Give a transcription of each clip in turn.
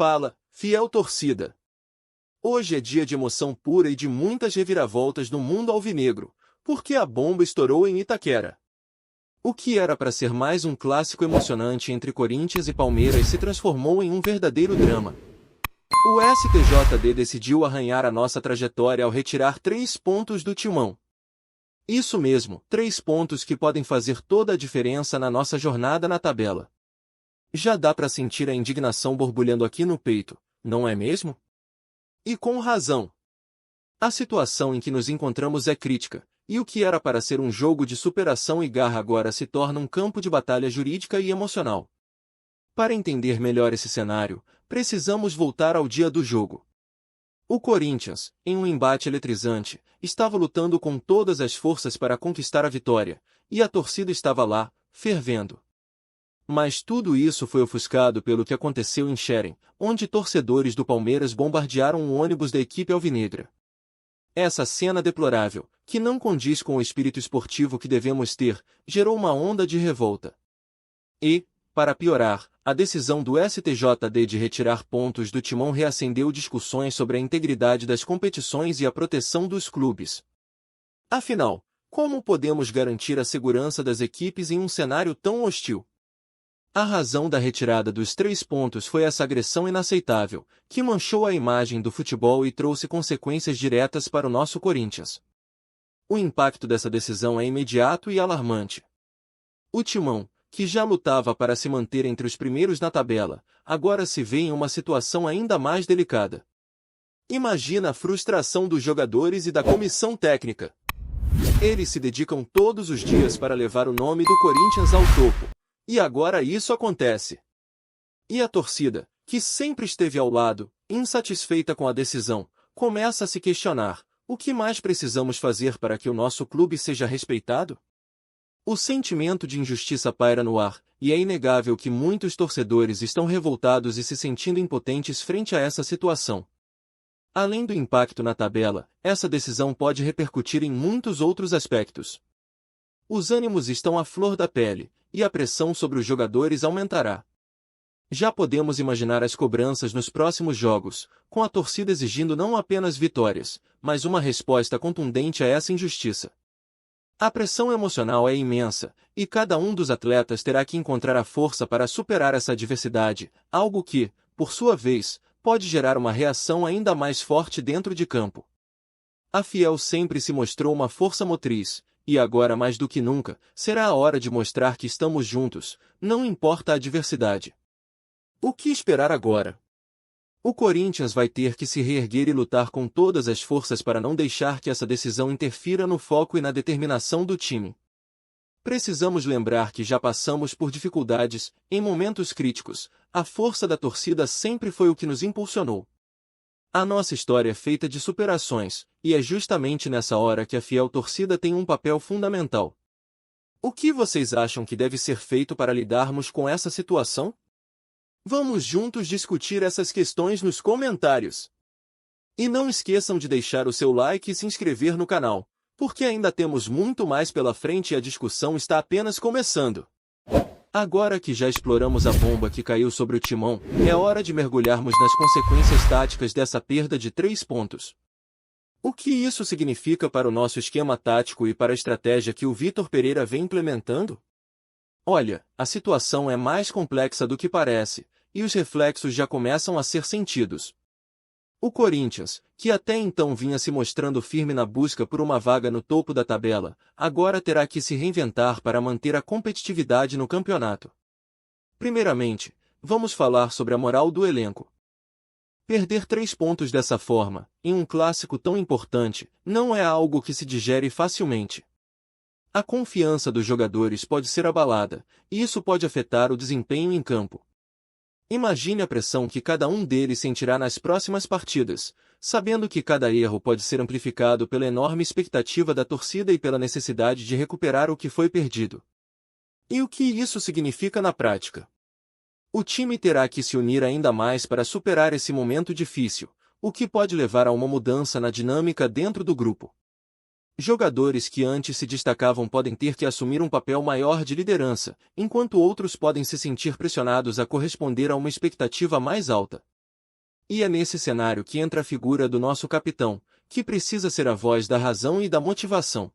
Fala, fiel torcida! Hoje é dia de emoção pura e de muitas reviravoltas no mundo alvinegro, porque a bomba estourou em Itaquera. O que era para ser mais um clássico emocionante entre Corinthians e Palmeiras se transformou em um verdadeiro drama. O STJD decidiu arranhar a nossa trajetória ao retirar 3 pontos do Timão. Isso mesmo, 3 pontos que podem fazer toda a diferença na nossa jornada na tabela. Já dá para sentir a indignação borbulhando aqui no peito, não é mesmo? E com razão. A situação em que nos encontramos é crítica, e o que era para ser um jogo de superação e garra agora se torna um campo de batalha jurídica e emocional. Para entender melhor esse cenário, precisamos voltar ao dia do jogo. O Corinthians, em um embate eletrizante, estava lutando com todas as forças para conquistar a vitória, e a torcida estava lá, fervendo. Mas tudo isso foi ofuscado pelo que aconteceu em Xerém, onde torcedores do Palmeiras bombardearam um ônibus da equipe alvinegra. Essa cena deplorável, que não condiz com o espírito esportivo que devemos ter, gerou uma onda de revolta. E, para piorar, a decisão do STJD de retirar pontos do Timão reacendeu discussões sobre a integridade das competições e a proteção dos clubes. Afinal, como podemos garantir a segurança das equipes em um cenário tão hostil? A razão da retirada dos 3 pontos foi essa agressão inaceitável, que manchou a imagem do futebol e trouxe consequências diretas para o nosso Corinthians. O impacto dessa decisão é imediato e alarmante. O Timão, que já lutava para se manter entre os primeiros na tabela, agora se vê em uma situação ainda mais delicada. Imagina a frustração dos jogadores e da comissão técnica. Eles se dedicam todos os dias para levar o nome do Corinthians ao topo. E agora isso acontece. E a torcida, que sempre esteve ao lado, insatisfeita com a decisão, começa a se questionar: o que mais precisamos fazer para que o nosso clube seja respeitado? O sentimento de injustiça paira no ar, e é inegável que muitos torcedores estão revoltados e se sentindo impotentes frente a essa situação. Além do impacto na tabela, essa decisão pode repercutir em muitos outros aspectos. Os ânimos estão à flor da pele, e a pressão sobre os jogadores aumentará. Já podemos imaginar as cobranças nos próximos jogos, com a torcida exigindo não apenas vitórias, mas uma resposta contundente a essa injustiça. A pressão emocional é imensa, e cada um dos atletas terá que encontrar a força para superar essa adversidade, algo que, por sua vez, pode gerar uma reação ainda mais forte dentro de campo. A Fiel sempre se mostrou uma força motriz, e agora mais do que nunca, será a hora de mostrar que estamos juntos, não importa a adversidade. O que esperar agora? O Corinthians vai ter que se reerguer e lutar com todas as forças para não deixar que essa decisão interfira no foco e na determinação do time. Precisamos lembrar que já passamos por dificuldades, em momentos críticos, a força da torcida sempre foi o que nos impulsionou. A nossa história é feita de superações, e é justamente nessa hora que a fiel torcida tem um papel fundamental. O que vocês acham que deve ser feito para lidarmos com essa situação? Vamos juntos discutir essas questões nos comentários. E não esqueçam de deixar o seu like e se inscrever no canal, porque ainda temos muito mais pela frente e a discussão está apenas começando. Agora que já exploramos a bomba que caiu sobre o Timão, é hora de mergulharmos nas consequências táticas dessa perda de 3 pontos. O que isso significa para o nosso esquema tático e para a estratégia que o Vitor Pereira vem implementando? Olha, a situação é mais complexa do que parece, e os reflexos já começam a ser sentidos. O Corinthians, que até então vinha se mostrando firme na busca por uma vaga no topo da tabela, agora terá que se reinventar para manter a competitividade no campeonato. Primeiramente, vamos falar sobre a moral do elenco. Perder 3 pontos dessa forma, em um clássico tão importante, não é algo que se digere facilmente. A confiança dos jogadores pode ser abalada, e isso pode afetar o desempenho em campo. Imagine a pressão que cada um deles sentirá nas próximas partidas, sabendo que cada erro pode ser amplificado pela enorme expectativa da torcida e pela necessidade de recuperar o que foi perdido. E o que isso significa na prática? O time terá que se unir ainda mais para superar esse momento difícil, o que pode levar a uma mudança na dinâmica dentro do grupo. Jogadores que antes se destacavam podem ter que assumir um papel maior de liderança, enquanto outros podem se sentir pressionados a corresponder a uma expectativa mais alta. E é nesse cenário que entra a figura do nosso capitão, que precisa ser a voz da razão e da motivação.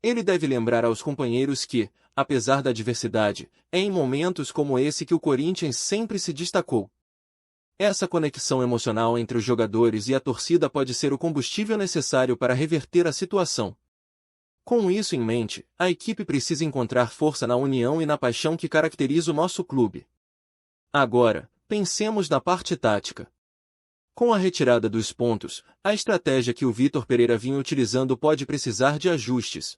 Ele deve lembrar aos companheiros que, apesar da adversidade, é em momentos como esse que o Corinthians sempre se destacou. Essa conexão emocional entre os jogadores e a torcida pode ser o combustível necessário para reverter a situação. Com isso em mente, a equipe precisa encontrar força na união e na paixão que caracteriza o nosso clube. Agora, pensemos na parte tática. Com a retirada dos pontos, a estratégia que o Vitor Pereira vinha utilizando pode precisar de ajustes.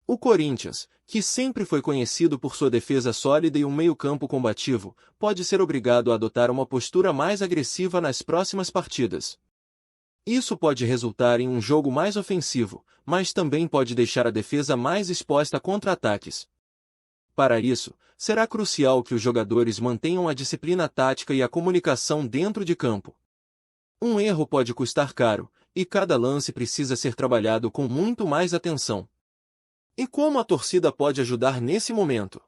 O Corinthians, que sempre foi conhecido por sua defesa sólida e um meio-campo combativo, pode ser obrigado a adotar uma postura mais agressiva nas próximas partidas. Isso pode resultar em um jogo mais ofensivo, mas também pode deixar a defesa mais exposta a contra-ataques. Para isso, será crucial que os jogadores mantenham a disciplina tática e a comunicação dentro de campo. Um erro pode custar caro, e cada lance precisa ser trabalhado com muito mais atenção. E como a torcida pode ajudar nesse momento?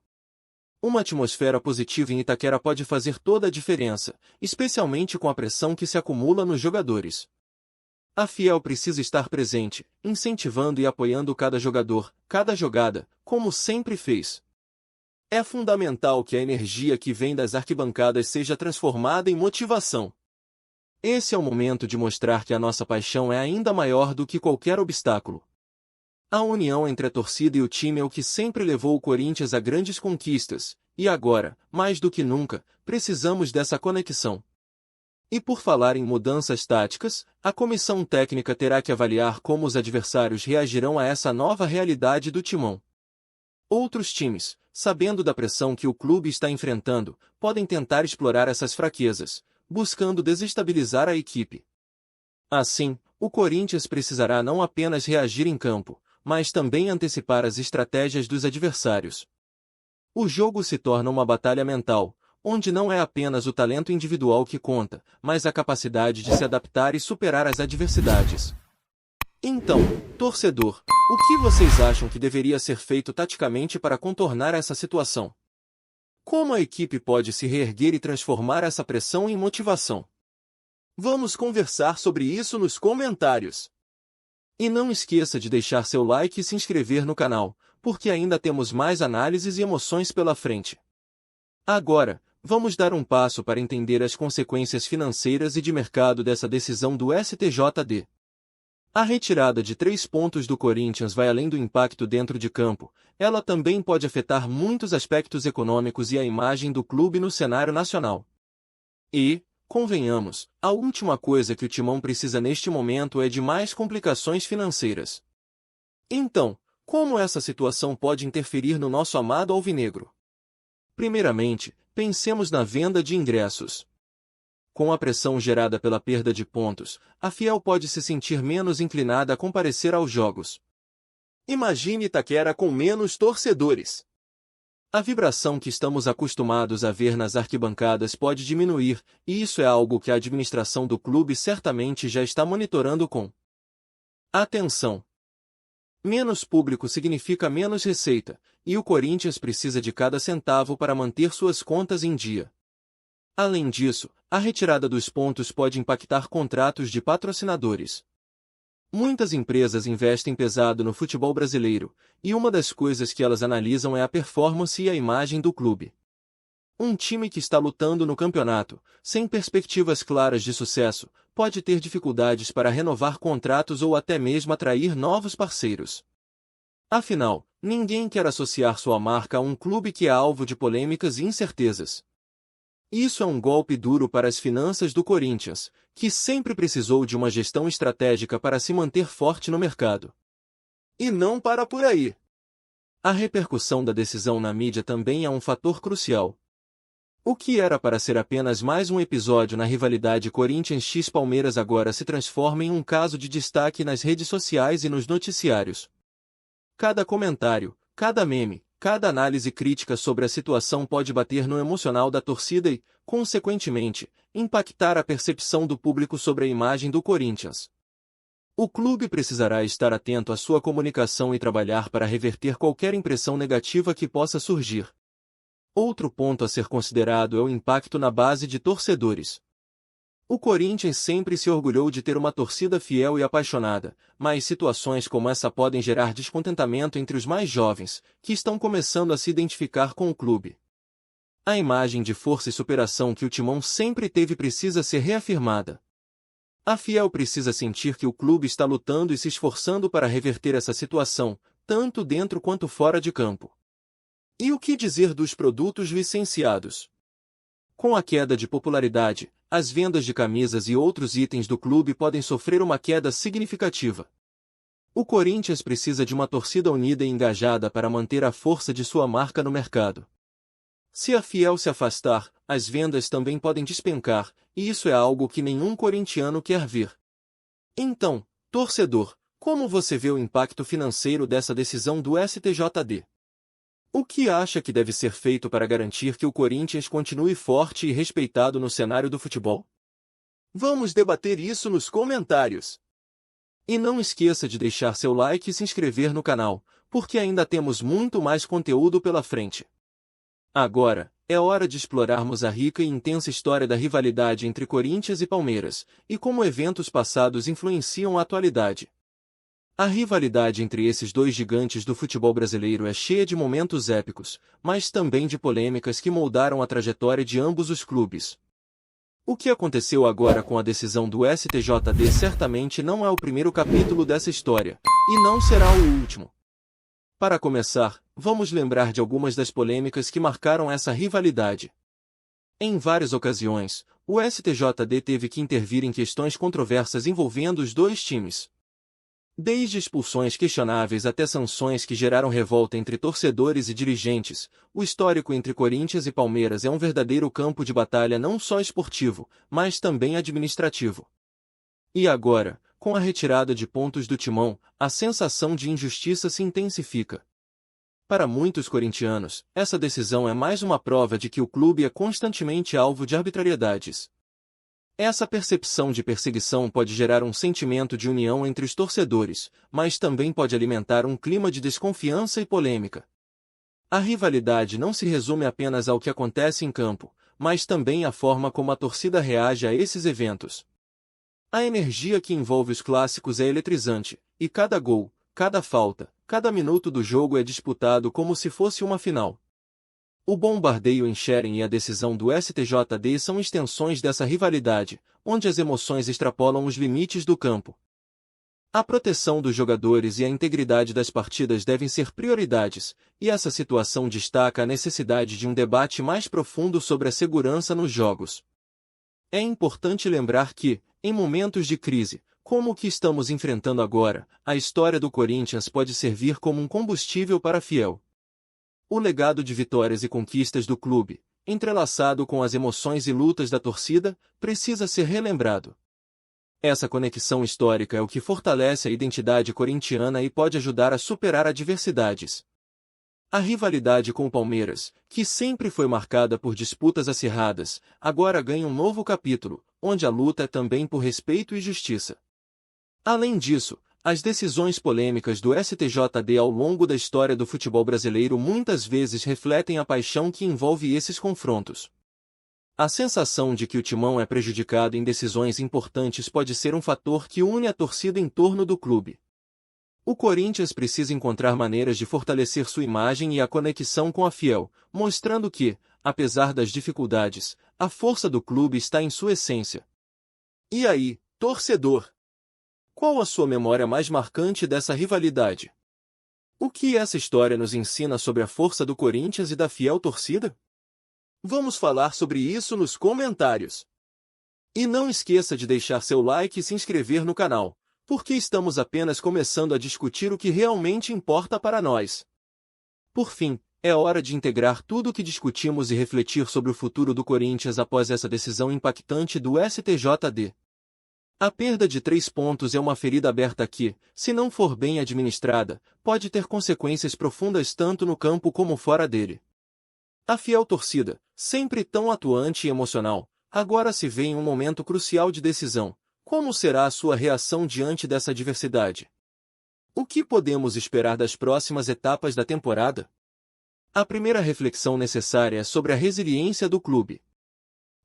Uma atmosfera positiva em Itaquera pode fazer toda a diferença, especialmente com a pressão que se acumula nos jogadores. A Fiel precisa estar presente, incentivando e apoiando cada jogador, cada jogada, como sempre fez. É fundamental que a energia que vem das arquibancadas seja transformada em motivação. Esse é o momento de mostrar que a nossa paixão é ainda maior do que qualquer obstáculo. A união entre a torcida e o time é o que sempre levou o Corinthians a grandes conquistas, e agora, mais do que nunca, precisamos dessa conexão. E por falar em mudanças táticas, a comissão técnica terá que avaliar como os adversários reagirão a essa nova realidade do timão. Outros times, sabendo da pressão que o clube está enfrentando, podem tentar explorar essas fraquezas, buscando desestabilizar a equipe. Assim, o Corinthians precisará não apenas reagir em campo, mas também antecipar as estratégias dos adversários. O jogo se torna uma batalha mental, onde não é apenas o talento individual que conta, mas a capacidade de se adaptar e superar as adversidades. Então, torcedor, o que vocês acham que deveria ser feito taticamente para contornar essa situação? Como a equipe pode se reerguer e transformar essa pressão em motivação? Vamos conversar sobre isso nos comentários. E não esqueça de deixar seu like e se inscrever no canal, porque ainda temos mais análises e emoções pela frente. Agora, vamos dar um passo para entender as consequências financeiras e de mercado dessa decisão do STJD. A retirada de 3 pontos do Corinthians vai além do impacto dentro de campo, ela também pode afetar muitos aspectos econômicos e a imagem do clube no cenário nacional. E, convenhamos, a última coisa que o Timão precisa neste momento é de mais complicações financeiras. Então, como essa situação pode interferir no nosso amado alvinegro? Primeiramente, pensemos na venda de ingressos. Com a pressão gerada pela perda de pontos, a Fiel pode se sentir menos inclinada a comparecer aos jogos. Imagine Itaquera com menos torcedores. A vibração que estamos acostumados a ver nas arquibancadas pode diminuir, e isso é algo que a administração do clube certamente já está monitorando com atenção. Menos público significa menos receita, e o Corinthians precisa de cada centavo para manter suas contas em dia. Além disso, a retirada dos pontos pode impactar contratos de patrocinadores. Muitas empresas investem pesado no futebol brasileiro, e uma das coisas que elas analisam é a performance e a imagem do clube. Um time que está lutando no campeonato, sem perspectivas claras de sucesso, pode ter dificuldades para renovar contratos ou até mesmo atrair novos parceiros. Afinal, ninguém quer associar sua marca a um clube que é alvo de polêmicas e incertezas. Isso é um golpe duro para as finanças do Corinthians, que sempre precisou de uma gestão estratégica para se manter forte no mercado. E não para por aí. A repercussão da decisão na mídia também é um fator crucial. O que era para ser apenas mais um episódio na rivalidade Corinthians x Palmeiras agora se transforma em um caso de destaque nas redes sociais e nos noticiários. Cada comentário, cada meme, cada análise crítica sobre a situação pode bater no emocional da torcida e, consequentemente, impactar a percepção do público sobre a imagem do Corinthians. O clube precisará estar atento à sua comunicação e trabalhar para reverter qualquer impressão negativa que possa surgir. Outro ponto a ser considerado é o impacto na base de torcedores. O Corinthians sempre se orgulhou de ter uma torcida fiel e apaixonada, mas situações como essa podem gerar descontentamento entre os mais jovens, que estão começando a se identificar com o clube. A imagem de força e superação que o Timão sempre teve precisa ser reafirmada. A Fiel precisa sentir que o clube está lutando e se esforçando para reverter essa situação, tanto dentro quanto fora de campo. E o que dizer dos produtos licenciados? Com a queda de popularidade, as vendas de camisas e outros itens do clube podem sofrer uma queda significativa. O Corinthians precisa de uma torcida unida e engajada para manter a força de sua marca no mercado. Se a Fiel se afastar, as vendas também podem despencar, e isso é algo que nenhum corintiano quer ver. Então, torcedor, como você vê o impacto financeiro dessa decisão do STJD? O que acha que deve ser feito para garantir que o Corinthians continue forte e respeitado no cenário do futebol? Vamos debater isso nos comentários. E não esqueça de deixar seu like e se inscrever no canal, porque ainda temos muito mais conteúdo pela frente. Agora, é hora de explorarmos a rica e intensa história da rivalidade entre Corinthians e Palmeiras, e como eventos passados influenciam a atualidade. A rivalidade entre esses dois gigantes do futebol brasileiro é cheia de momentos épicos, mas também de polêmicas que moldaram a trajetória de ambos os clubes. O que aconteceu agora com a decisão do STJD certamente não é o primeiro capítulo dessa história, e não será o último. Para começar, vamos lembrar de algumas das polêmicas que marcaram essa rivalidade. Em várias ocasiões, o STJD teve que intervir em questões controversas envolvendo os dois times. Desde expulsões questionáveis até sanções que geraram revolta entre torcedores e dirigentes, o histórico entre Corinthians e Palmeiras é um verdadeiro campo de batalha não só esportivo, mas também administrativo. E agora, com a retirada de pontos do Timão, a sensação de injustiça se intensifica. Para muitos corintianos, essa decisão é mais uma prova de que o clube é constantemente alvo de arbitrariedades. Essa percepção de perseguição pode gerar um sentimento de união entre os torcedores, mas também pode alimentar um clima de desconfiança e polêmica. A rivalidade não se resume apenas ao que acontece em campo, mas também à forma como a torcida reage a esses eventos. A energia que envolve os clássicos é eletrizante, e cada gol, cada falta, cada minuto do jogo é disputado como se fosse uma final. O bombardeio em Xerém e a decisão do STJD são extensões dessa rivalidade, onde as emoções extrapolam os limites do campo. A proteção dos jogadores e a integridade das partidas devem ser prioridades, e essa situação destaca a necessidade de um debate mais profundo sobre a segurança nos jogos. É importante lembrar que, em momentos de crise, como o que estamos enfrentando agora, a história do Corinthians pode servir como um combustível para a Fiel. O legado de vitórias e conquistas do clube, entrelaçado com as emoções e lutas da torcida, precisa ser relembrado. Essa conexão histórica é o que fortalece a identidade corintiana e pode ajudar a superar adversidades. A rivalidade com o Palmeiras, que sempre foi marcada por disputas acirradas, agora ganha um novo capítulo, onde a luta é também por respeito e justiça. Além disso, as decisões polêmicas do STJD ao longo da história do futebol brasileiro muitas vezes refletem a paixão que envolve esses confrontos. A sensação de que o Timão é prejudicado em decisões importantes pode ser um fator que une a torcida em torno do clube. O Corinthians precisa encontrar maneiras de fortalecer sua imagem e a conexão com a Fiel, mostrando que, apesar das dificuldades, a força do clube está em sua essência. E aí, torcedor? Qual a sua memória mais marcante dessa rivalidade? O que essa história nos ensina sobre a força do Corinthians e da fiel torcida? Vamos falar sobre isso nos comentários. E não esqueça de deixar seu like e se inscrever no canal, porque estamos apenas começando a discutir o que realmente importa para nós. Por fim, é hora de integrar tudo o que discutimos e refletir sobre o futuro do Corinthians após essa decisão impactante do STJD. A perda de 3 pontos é uma ferida aberta que, se não for bem administrada, pode ter consequências profundas tanto no campo como fora dele. A fiel torcida, sempre tão atuante e emocional, agora se vê em um momento crucial de decisão. Como será a sua reação diante dessa adversidade? O que podemos esperar das próximas etapas da temporada? A primeira reflexão necessária é sobre a resiliência do clube.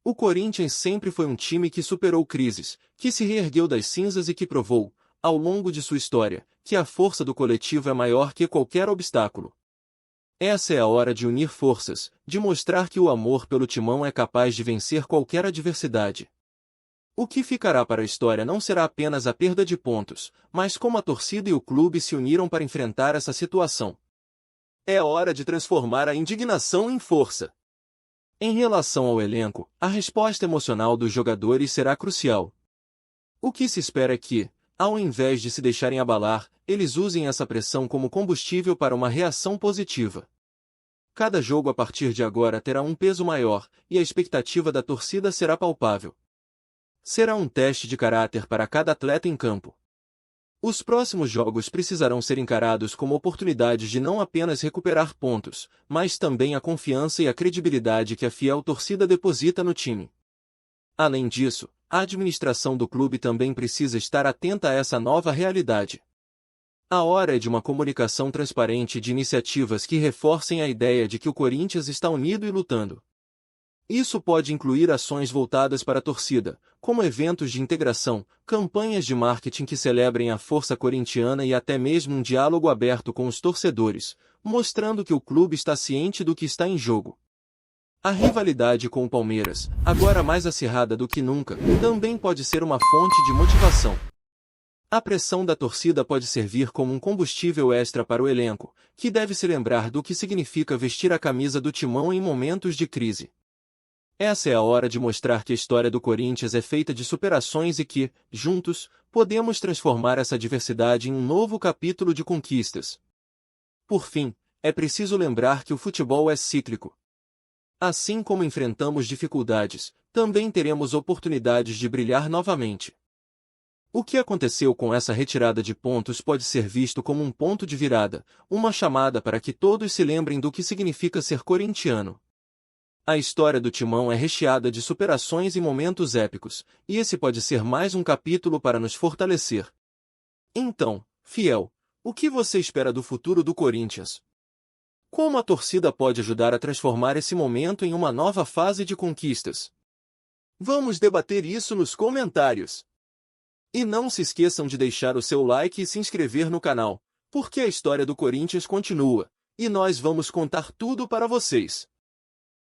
O Corinthians sempre foi um time que superou crises, que se reergueu das cinzas e que provou, ao longo de sua história, que a força do coletivo é maior que qualquer obstáculo. Essa é a hora de unir forças, de mostrar que o amor pelo Timão é capaz de vencer qualquer adversidade. O que ficará para a história não será apenas a perda de pontos, mas como a torcida e o clube se uniram para enfrentar essa situação. É hora de transformar a indignação em força. Em relação ao elenco, a resposta emocional dos jogadores será crucial. O que se espera é que, ao invés de se deixarem abalar, eles usem essa pressão como combustível para uma reação positiva. Cada jogo a partir de agora terá um peso maior, e a expectativa da torcida será palpável. Será um teste de caráter para cada atleta em campo. Os próximos jogos precisarão ser encarados como oportunidades de não apenas recuperar pontos, mas também a confiança e a credibilidade que a fiel torcida deposita no time. Além disso, a administração do clube também precisa estar atenta a essa nova realidade. A hora é de uma comunicação transparente e de iniciativas que reforcem a ideia de que o Corinthians está unido e lutando. Isso pode incluir ações voltadas para a torcida, como eventos de integração, campanhas de marketing que celebrem a força corintiana e até mesmo um diálogo aberto com os torcedores, mostrando que o clube está ciente do que está em jogo. A rivalidade com o Palmeiras, agora mais acirrada do que nunca, também pode ser uma fonte de motivação. A pressão da torcida pode servir como um combustível extra para o elenco, que deve se lembrar do que significa vestir a camisa do Timão em momentos de crise. Essa é a hora de mostrar que a história do Corinthians é feita de superações e que, juntos, podemos transformar essa adversidade em um novo capítulo de conquistas. Por fim, é preciso lembrar que o futebol é cíclico. Assim como enfrentamos dificuldades, também teremos oportunidades de brilhar novamente. O que aconteceu com essa retirada de pontos pode ser visto como um ponto de virada, uma chamada para que todos se lembrem do que significa ser corintiano. A história do Timão é recheada de superações e momentos épicos, e esse pode ser mais um capítulo para nos fortalecer. Então, fiel, o que você espera do futuro do Corinthians? Como a torcida pode ajudar a transformar esse momento em uma nova fase de conquistas? Vamos debater isso nos comentários. E não se esqueçam de deixar o seu like e se inscrever no canal, porque a história do Corinthians continua, e nós vamos contar tudo para vocês.